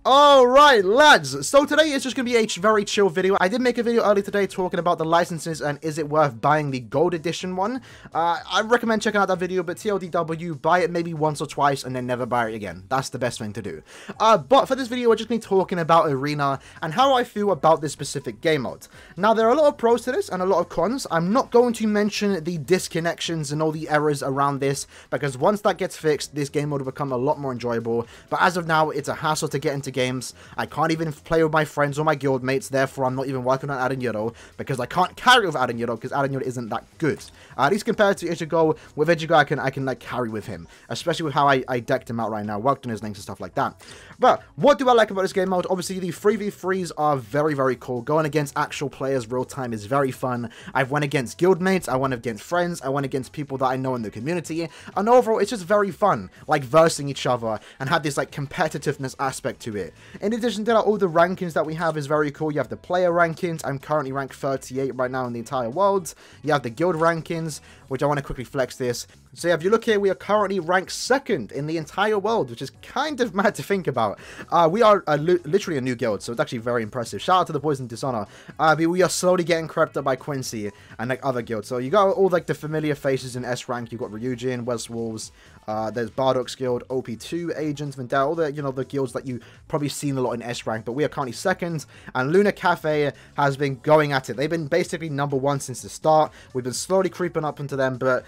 Alright lads, so today is just going to be a very chill video. I did make a video earlier today talking about the licenses and is it worth buying the gold edition one. I recommend checking out that video, but TLDW, buy it maybe once or twice and then never buy it again. That's the best thing to do. But for this video we're just going to be talking about Arena and how I feel about this specific game mode. Now there are a lot of pros to this and a lot of cons. I'm not going to mention the disconnections and all the errors around this, because once that gets fixed this game mode will become a lot more enjoyable. But as of now it's a hassle to get into games. I can't even play with my friends or my guild mates, therefore I'm not even working on Adding Euro, because I can't carry with Adding Euro, because Adding Euro isn't that good. At least compared to Ichigo, with Ichigo I can like carry with him, especially with how I decked him out right now, worked on his links and stuff like that. But what do I like about this game mode? Obviously the 3v3s are very cool. Going against actual players real time is very fun. I've went against guild mates, I went against friends, I went against people that I know in the community, and overall it's just very fun, like versing each other and have this like competitiveness aspect to it. In addition to that, all the rankings that we have is very cool. You have the player rankings. I'm currently ranked 38 right now in the entire world. You have the guild rankings, which I want to quickly flex this. So yeah, if you look here, we are currently ranked 2nd in the entire world, which is kind of mad to think about. We are literally a new guild, so it's actually very impressive. Shout out to the boys in Dishonor. We are slowly getting crept up by Quincy and like other guilds. So you got all like the familiar faces in S rank. You got Ryujin, West Wolves. There's Bardock's guild, OP2 agents, Vendetta, all the the guilds that you probably seen a lot in S rank. But we are currently 2nd, and Luna Cafe has been going at it. They've been basically #1 since the start. We've been slowly creeping up into them, but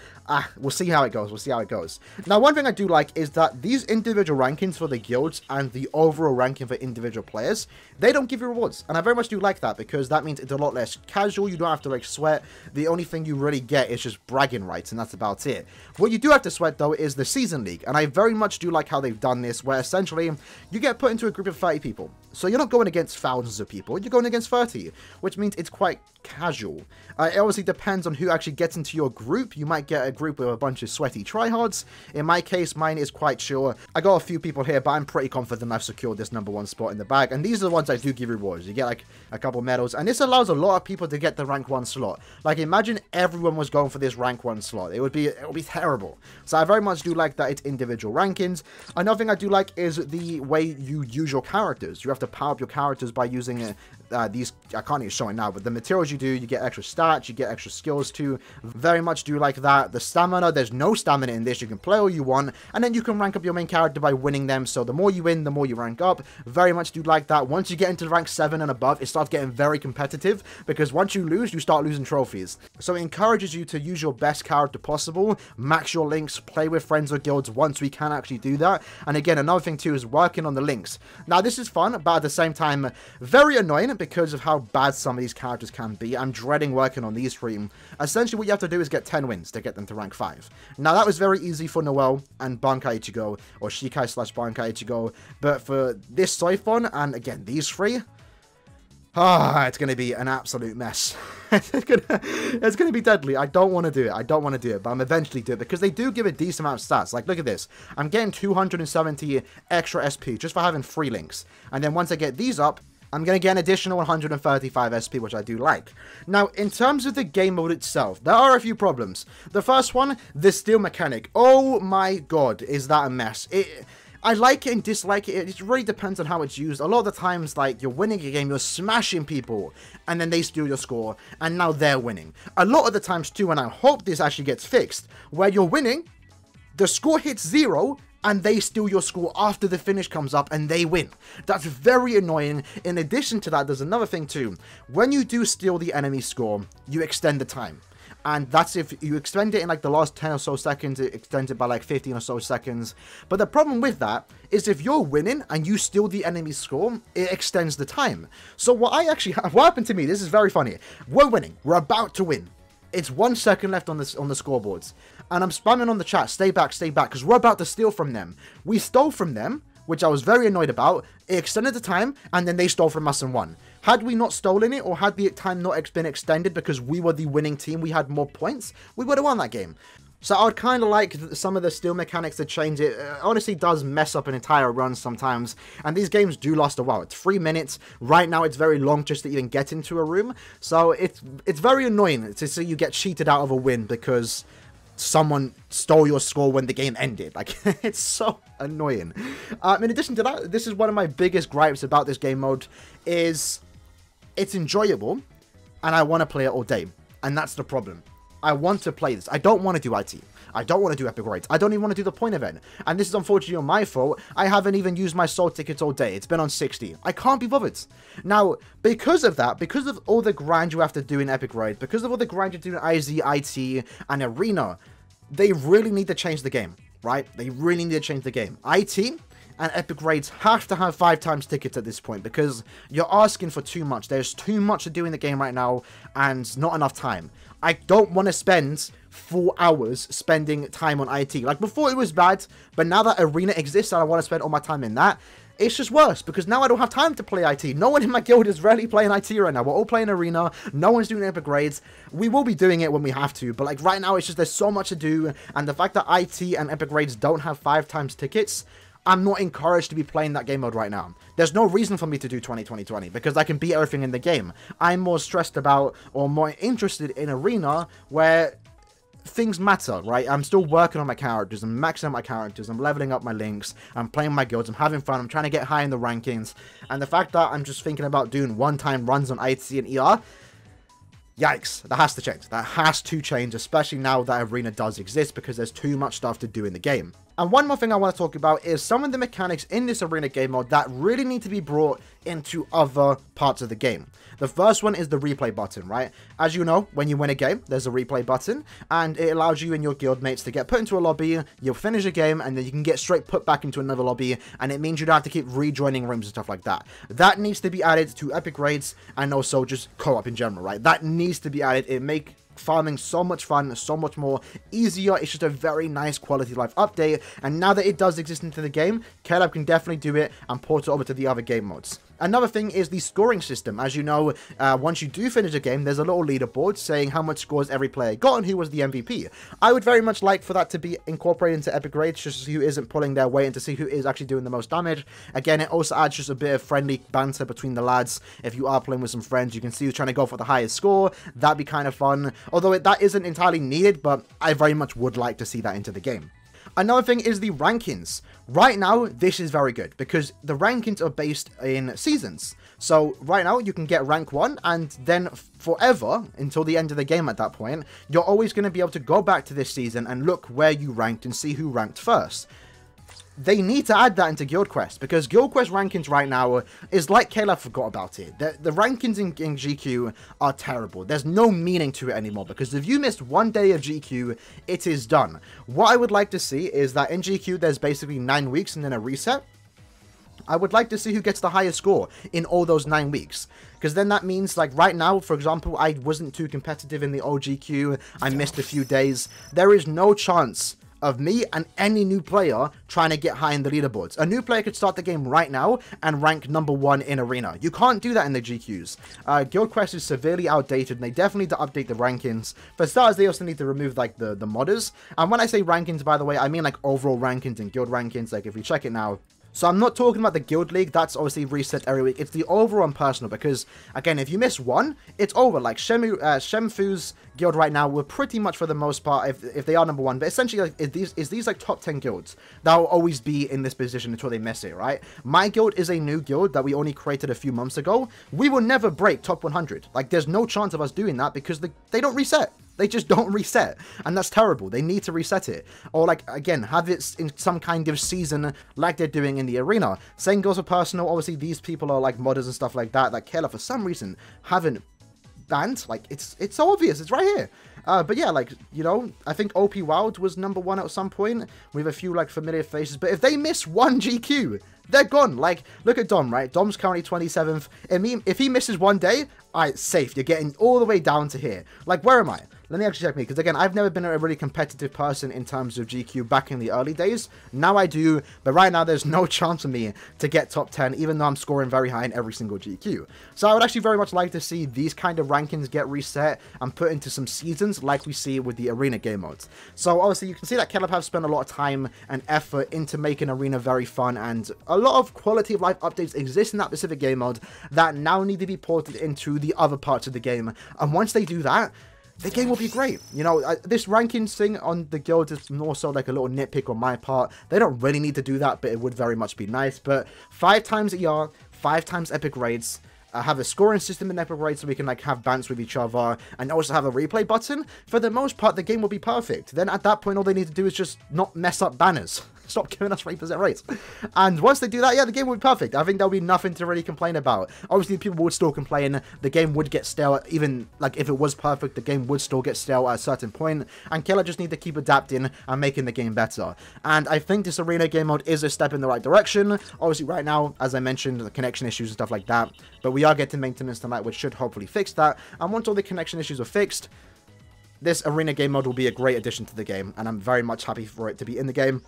we'll see how it goes. We'll see how it goes. Now, one thing I do like is that these individual rankings for the guilds and the overall ranking for individual players, they don't give you rewards, and I very much do like that, because that means it's a lot less casual. You don't have to like sweat. The only thing you really get is just bragging rights, and that's about it. What you do have to sweat though is the Season League, and I very much do like how they've done this, where essentially you get put into a group of 30 people. So you're not going against thousands of people, you're going against 30, which means it's quite casual. It obviously depends on who actually gets into your group. You might get a group with a bunch of sweaty tryhards. In my case, mine is quite chill. I got a few people here, but I'm pretty confident I've secured this #1 spot in the bag, and these are the ones I do give rewards. You get like a couple medals, and this allows a lot of people to get the rank 1 slot. Like imagine everyone was going for this rank 1 slot. It would be terrible. So I very much do like that it's individual rankings. Another thing I do like is the way you use your characters. You have to power up your characters by using these, I can't even show it now, but the materials you do, you get extra stats, you get extra skills too. Very much do like that. The stamina, there's no stamina in this. You can play all you want, and then you can rank up your main character by winning them. So the more you win, the more you rank up. Very much do like that. Once you get into rank 7 and above, it starts getting very competitive, because once you lose, you start losing trophies. So it encourages you to use your best character possible, max your links, play with friends or guilds once we can actually do that. And again, another thing too is working on the links. Now this is fun, but at the same time, very annoying because of how bad some of these characters can be. I'm dreading working on these three. Essentially what you have to do is get 10 wins to get them to rank 5. Now that was very easy for Noel and Bankai Ichigo, or Shikai/Bankai Ichigo, but for this Soifon, and again these three, it's going to be an absolute mess. It's going to be deadly. I don't want to do it. I don't want to do it, but I'm eventually do it, because they do give a decent amount of stats. Like, look at this. I'm getting 270 extra SP just for having 3 links. And then once I get these up, I'm going to get an additional 135 SP, which I do like. Now, in terms of the game mode itself, there are a few problems. The first one, the steal mechanic. Oh my god, is that a mess. I like it and dislike it. It really depends on how it's used. A lot of the times, like, you're winning a game, you're smashing people, and then they steal your score, and now they're winning. A lot of the times, too, and I hope this actually gets fixed, where you're winning, the score hits 0, and they steal your score after the finish comes up and they win. That's very annoying. In addition to that, there's another thing too. When you do steal the enemy score, you extend the time. And that's if you extend it in like the last 10 or so seconds, it extends it by like 15 or so seconds. But the problem with that is if you're winning and you steal the enemy score, it extends the time. So what happened to me, this is very funny. We're winning. We're about to win. It's 1 second left on the scoreboards, and I'm spamming on the chat, stay back, because we're about to steal from them. We stole from them, which I was very annoyed about. It extended the time, and then they stole from us and won. Had we not stolen it, or had the time not been extended because we were the winning team, we had more points, we would have won that game. So I would kind of like some of the steal mechanics to change it. Honestly does mess up an entire run sometimes, and these games do last a while. It's 3 minutes. Right now it's very long just to even get into a room, so it's very annoying to see you get cheated out of a win because someone stole your score when the game ended. Like, it's so annoying. In addition to that, this is one of my biggest gripes about this game mode, is it's enjoyable, and I want to play it all day. And that's the problem. I want to play this. I don't want to do IT. I don't want to do Epic Raids. I don't even want to do the point event. And this is unfortunately my fault. I haven't even used my soul tickets all day. It's been on 60. I can't be bothered. Now, because of that, because of all the grind you have to do in Epic Raid, because of all the grind you do in IZ, IT, and Arena, they really need to change the game, right? They really need to change the game. IT and Epic Raids have to have 5 times tickets at this point, because you're asking for too much. There's too much to do in the game right now, and not enough time. I don't want to spend 4 hours spending time on IT. Like, before it was bad, but now that Arena exists and I want to spend all my time in that, it's just worse, because now I don't have time to play IT. No one in my guild is really playing IT right now. We're all playing Arena. No one's doing Epic Raids. We will be doing it when we have to, but like right now, it's just there's so much to do, and the fact that IT and Epic Raids don't have 5 times tickets, I'm not encouraged to be playing that game mode right now. There's no reason for me to do 20-20-20 because I can beat everything in the game. I'm more stressed about, or more interested in Arena, where things matter, right? I'm still working on my characters, I'm maxing out my characters, I'm leveling up my links, I'm playing my guilds, I'm having fun, I'm trying to get high in the rankings, and the fact that I'm just thinking about doing one-time runs on IT and ER, yikes, that has to change. That has to change, especially now that Arena does exist, because there's too much stuff to do in the game. And one more thing I want to talk about is some of the mechanics in this Arena game mode that really need to be brought into other parts of the game. The first one is the replay button, right? As you know, when you win a game, there's a replay button, and it allows you and your guild mates to get put into a lobby, you'll finish a game, and then you can get straight put back into another lobby, and it means you don't have to keep rejoining rooms and stuff like that. That needs to be added to Epic Raids, and also just co-op in general, right? That needs to be added. It makes farming so much fun, so much more easier. It's just a very nice quality of life update, and now that it does exist into the game, KLab can definitely do it and port it over to the other game modes. Another thing is the scoring system. As you know, once you do finish a game, there's a little leaderboard saying how much scores every player got and who was the MVP. I would very much like for that to be incorporated into Epic Raids, just to see who isn't pulling their weight and to see who is actually doing the most damage. Again, it also adds just a bit of friendly banter between the lads. If you are playing with some friends, you can see who's trying to go for the highest score. That'd be kind of fun. Although that isn't entirely needed, but I very much would like to see that into the game. Another thing is the rankings. Right now, this is very good because the rankings are based in seasons. So right now, you can get rank 1 and then forever, until the end of the game at that point, you're always going to be able to go back to this season and look where you ranked and see who ranked first. They need to add that into Guild Quest, because Guild Quest rankings right now is like KLab forgot about it. The rankings in GQ are terrible. There's no meaning to it anymore, because if you missed 1 day of GQ, it is done. What I would like to see is that in GQ, there's basically 9 weeks and then a reset. I would like to see who gets the highest score in all those 9 weeks. Because then that means, like, right now, for example, I wasn't too competitive in the old GQ. I missed a few days. There is no chance of me and any new player trying to get high in the leaderboards. A new player could start the game right now and rank number 1 in Arena. You can't do that in the GQs. Guild Quest is severely outdated, and they definitely need to update the rankings. For starters, they also need to remove, like, the modders. And when I say rankings, by the way, I mean, like, overall rankings and guild rankings. Like, if you check it now, so I'm not talking about the Guild League, that's obviously reset every week. It's the overall and personal, because, again, if you miss one, it's over. Like, Shemfu's guild right now, we're pretty much, for the most part, if they are number 1, but essentially, like, is these like, top 10 guilds that will always be in this position until they miss it, right? My guild is a new guild that we only created a few months ago. We will never break top 100. Like, there's no chance of us doing that, because they don't reset. They just don't reset, and that's terrible. They need to reset it. Or, like, again, have it in some kind of season like they're doing in the Arena. Same goes for personal. Obviously, these people are, like, modders and stuff like that KLab, for some reason, haven't banned. Like, it's so obvious. It's right here. But yeah, like, you know, I think OP Wild was number 1 at some point with a few, like, familiar faces. But if they miss 1 GQ, they're gone. Like, look at Dom, right? Dom's currently 27th. If he misses 1 day, alright, safe. You're getting all the way down to here. Like, where am I? Let me actually check me, because again, I've never been a really competitive person in terms of GQ back in the early days. Now I do, but right now there's no chance for me to get top 10, even though I'm scoring very high in every single GQ. So I would actually very much like to see these kind of rankings get reset and put into some seasons like we see with the Arena game modes. So obviously you can see that KLab have spent a lot of time and effort into making Arena very fun, and a lot of quality of life updates exist in that specific game mode that now need to be ported into the other parts of the game. And once they do that, the game will be great. You know, this rankings thing on the guild is more so like a little nitpick on my part. They don't really need to do that, but it would very much be nice. But 5 times ER, 5 times epic raids, have a scoring system in epic raids so we can like have bants with each other, and also have a replay button. For the most part, the game will be perfect. Then at that point, all they need to do is just not mess up banners. Stop giving us 3% rates. And once they do that, yeah, the game will be perfect. I think there'll be nothing to really complain about. Obviously, people would still complain. The game would get stale. Even, like, if it was perfect, the game would still get stale at a certain point. And Killer just need to keep adapting and making the game better. And I think this arena game mode is a step in the right direction. Obviously, right now, as I mentioned, the connection issues and stuff like that. But we are getting maintenance tonight, which should hopefully fix that. And once all the connection issues are fixed, this arena game mode will be a great addition to the game. And I'm very much happy for it to be in the game.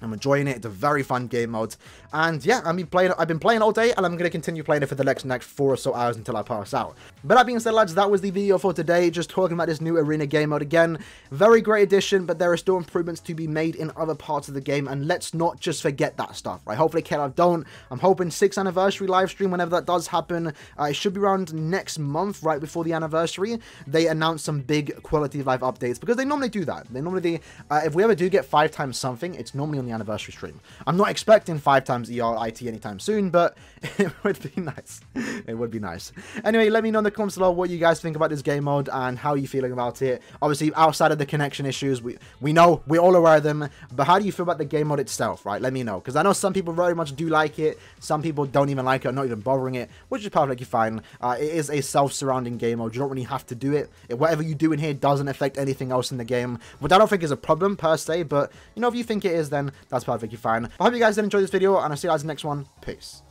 I'm enjoying it. It's a very fun game mode. And yeah, I've been playing all day, and I'm going to continue playing it for the next 4 or so hours until I pass out. But that being said, lads, that was the video for today. Just talking about this new arena game mode again. Very great addition, but there are still improvements to be made in other parts of the game, and let's not just forget that stuff, right? Hopefully, KLF don't. I'm hoping 6th anniversary live stream, whenever that does happen. It should be around next month, right before the anniversary. They announce some big quality of life updates, because they normally do that. They normally, if we ever do get 5 times something, it's normally on the anniversary stream. I'm not expecting 5 times ERIT anytime soon, but it would be nice. It would be nice. Anyway, let me know in the comments below what you guys think about this game mode and how you're feeling about it. Obviously, outside of the connection issues, we know, we're all aware of them, but how do you feel about the game mode itself, right? Let me know, because I know some people very much do like it, some people don't even like it, or not even bothering it, which is perfectly fine. It is a self-surrounding game mode. You don't really have to do it. Whatever you do in here doesn't affect anything else in the game, which I don't think is a problem per se, but, you know, if you think it is, then that's perfectly fine. I hope you guys did enjoy this video, and I'll see you guys in the next one. Peace.